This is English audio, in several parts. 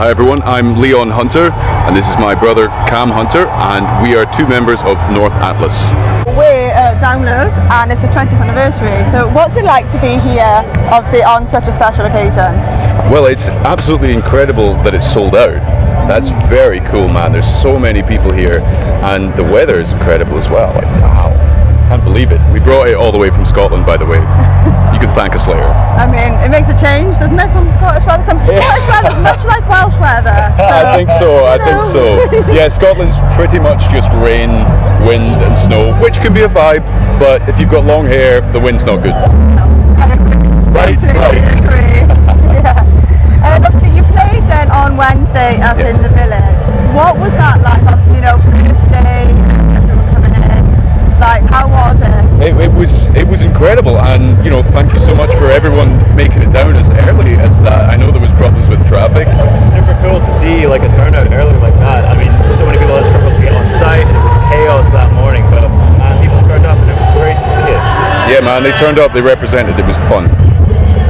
Hi everyone, I'm Leon Hunter and this is my brother Cam Hunter and we are two members of North Atlas. We're Download and it's the 20th anniversary, so what's it like to be here obviously on such a special occasion? Well, it's absolutely incredible that it's sold out. That's very cool, man. There's so many people here and the weather is incredible as well. Like, wow, can't believe it. We brought it all the way from Scotland, by the way. You can thank us later. I mean, it makes a change, doesn't it, from Scottish weather? Scottish weather is much like Welsh weather. So, I think so. Yeah, Scotland's pretty much just rain, wind and snow, which can be a vibe, but if you've got long hair, the wind's not good. Right? Yeah. Obviously, you played then on Wednesday up in the village. What was that like? Obviously, first day, everyone coming in. Like, how was it? It was incredible, and thank you so much for everyone making it down as early as that. I know there was problems with traffic. Super cool to see like a turnout early like that. I mean, so many people had struggled to get on site, and it was chaos that morning. But man, people turned up, and it was great to see it. Yeah, man, they turned up. They represented. It was fun.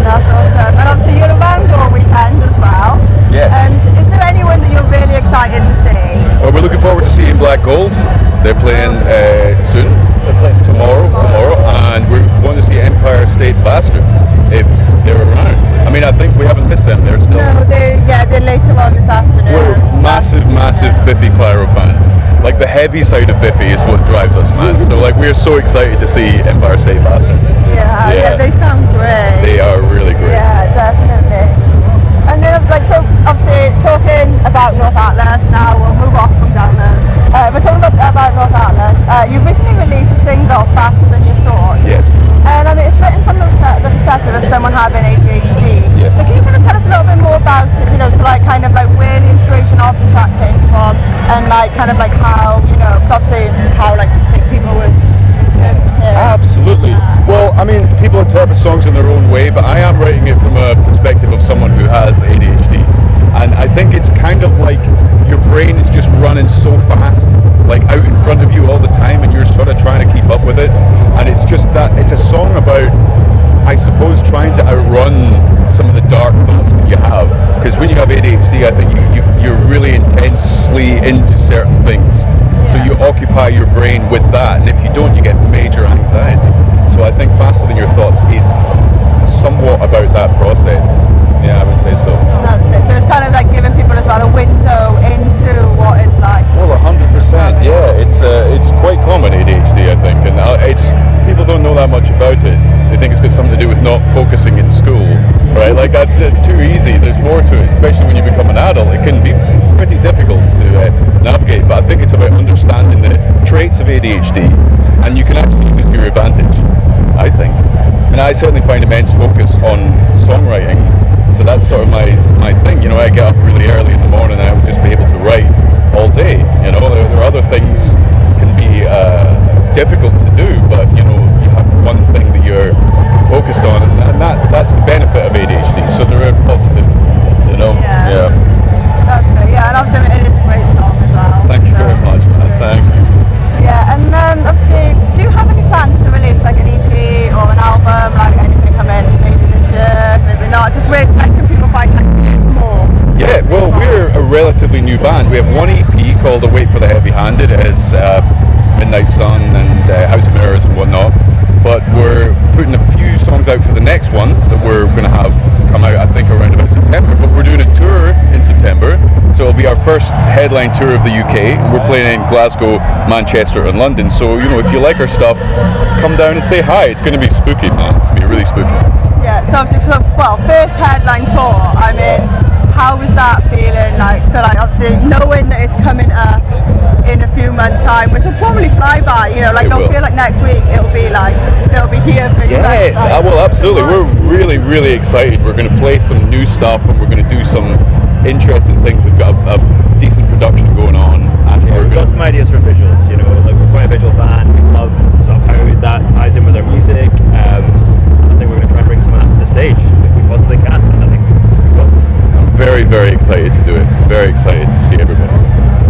That's awesome. And obviously, you're around all weekend as well. Yes. Is there anyone that you're really excited to see? Well, we're looking forward to seeing Black Gold. They're playing soon. They're playing tomorrow, and we're going to see Empire State Bastard if they're around. I mean, I think we haven't missed them. They're still. No, they're later on this afternoon. We're massive Biffy Clyro fans. Like the heavy side of Biffy is what drives us, man. So like we're so excited to see Empire State Bastard. Yeah, they sound great. They are really great. Yeah, definitely. And then so obviously talking about North Atlas now, we'll move off from Download. We're talking about North Atlas. You've recently released a single, Faster Than Your Thoughts. Yes. And I mean, it's written from the perspective of someone having ADHD. Yes. So can you kind of tell us a little bit more about it, so kind of where the inspiration of the track came from, and kind of how, because obviously how people would interpret it. Absolutely. Well, I mean, people interpret songs in their own way, but I am writing it from a perspective of someone who has ADHD. And I think it's kind of like your brain is just running so fast, like out in front of you all the time, and you're sort of trying to keep up with it. And it's just that, it's a song about, I suppose, trying to outrun some of the dark thoughts that you have. Because when you have ADHD, I think you're really intensely into certain things. So you occupy your brain with that, and if you don't, you get major anxiety. So I think Faster Than Your Thoughts is somewhat about that process. Yeah, I would say so. That's it. So it's kind of like giving people as well a window into what it's like. Well, 100%. Yeah, it's quite common, ADHD, I think, and people don't know that much about it. They think it's got something to do with not focusing in school, right? Like it's too easy. There's more to it, especially when you become an adult. It can be pretty difficult to navigate, but I think it's about understanding the traits of ADHD, and you can actually use it to your advantage, I think. And I certainly find immense focus on songwriting. So that's sort of my thing, I get up really early in the morning and I would just be able to write all day, There are other things can be difficult to do, but you have one thing that you're focused on, and that's the benefit of ADHD, so there are positives, Yeah. That's great, and obviously it is a great song as well. Thank you very much, man. Thank you. Yeah, and obviously, do you have any plans to release an EP or an album, anything come in, maybe this year, maybe not, just where can people find more? Yeah, well, we're a relatively new band. We have one EP called Await for the Heavy Handed. It has Midnight Sun and House of Mirrors and whatnot, but we're putting a few songs out for the next one that we're going to have come out, I think, around about September, but we're doing a tour in September, so it'll be our first headline tour of the UK. We're playing in Glasgow, Manchester and London, so if you like our stuff, come down and say hi. It's going to be spooky, man. It's going to be really spooky. Yeah, so obviously, first headline tour, I mean, how was that feeling like? So obviously knowing that it's coming up in a few months' time, which will probably fly by, don't feel like next week it'll be here for you. Yes, well, absolutely. We're really, really excited. We're going to play some new stuff and we're going to do some interesting things. We've got a decent production going on, and we've got some ideas for visuals. We're quite a visual band. We love sort of how that ties in with our music. I think we're going to try and bring some of that to the stage if we possibly can. And I think we will. I'm very, very excited to do it. Very excited to see everybody.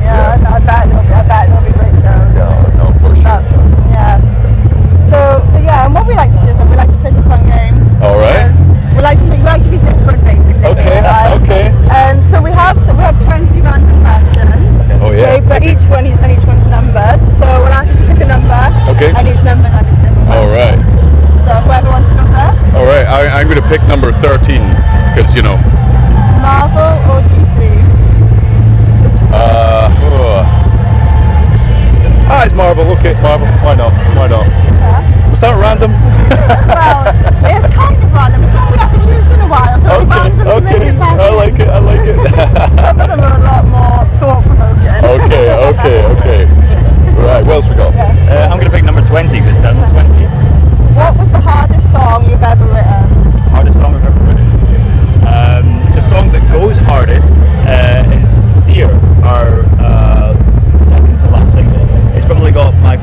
Yeah. I bet it'll be great shows. No, for sure. That's awesome. Yeah. So and what we like to do is we like to play some fun games. All right. We like to be different, basically. Okay. Right? Okay. So we have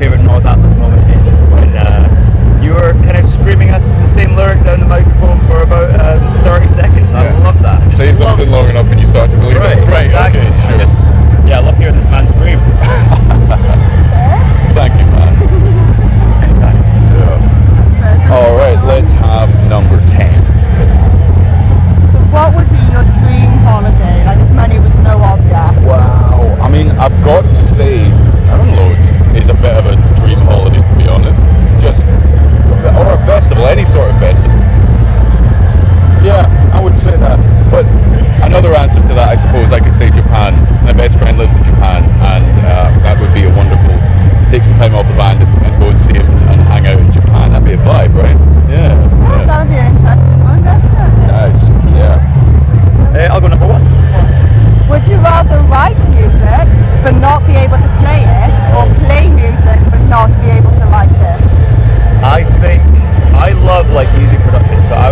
favourite North Atlas moment in when you were kind of screaming us the same lyric down the microphone for about 30 seconds. I love that. Just Say love something long enough and you start to believe Right, it. Right, exactly. okay, sure. I love hearing this man scream. Thank you, man. Yeah. All right, let's have number 10. So what would be your dream holiday? Like if money was no object. Wow. I mean, I've got to say, download is a bit of a dream holiday, to be honest. Or a festival, any sort of festival. Yeah, I would say that. But another answer to that, I suppose, I could say Japan. My best friend lives in Japan, and that would be a wonderful to take some time off the band and go and see him and hang out in Japan. That'd be a vibe, right? Yeah. That would be an interesting one, definitely. Nice. Yeah. I'll go number 1. Would you rather write music but not be able to play it, or play music but not be able to write it? I think I love like music production, so I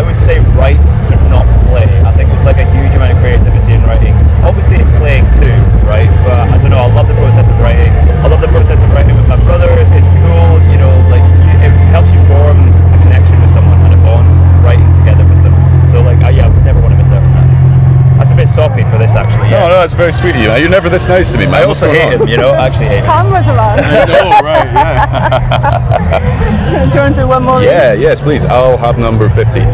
would say write but not play. I think there's like a huge amount of creativity in writing. Obviously in playing too, right? But I don't know. I love the process of writing. I love the process of writing with my brother. It's cool, you know. Like it helps you form a connection with someone and a bond writing together with them. So like, I would never want to miss out on that. That's a bit soppy for this, actually. Yeah. No, that's very sweet of you. You're never this nice to me, man. I also hate him, you know. I actually hate him. Cameras around. I know, right? Yeah. Do you want to do one more? Yeah. Yes, please. I'll have number 50.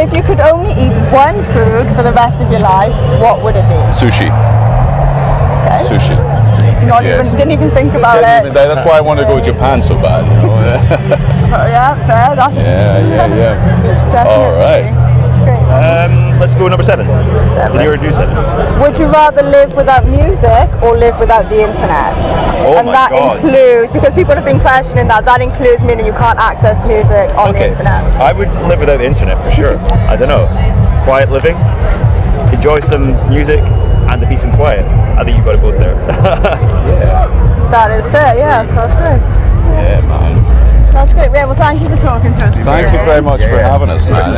If you could only eat one food for the rest of your life, what would it be? Sushi. Okay. Sushi. Didn't even think about it. That's why I want to go to Japan so bad. You know? Yeah, fair. That's Yeah. definitely. All right. That's great. Let's go number 7. 7. Did you already do 7? Would you rather live without music or live without the internet? Oh And my that God. includes, because people have been questioning that includes meaning you can't access music on the internet. I would live without the internet for sure. I don't know. Quiet living, enjoy some music, and the peace and quiet. I think you've got to both there. Yeah. That is fair, yeah, that's great. Yeah, man. That's great. Yeah, well, thank you for talking to us. Thank you very much for having us, man.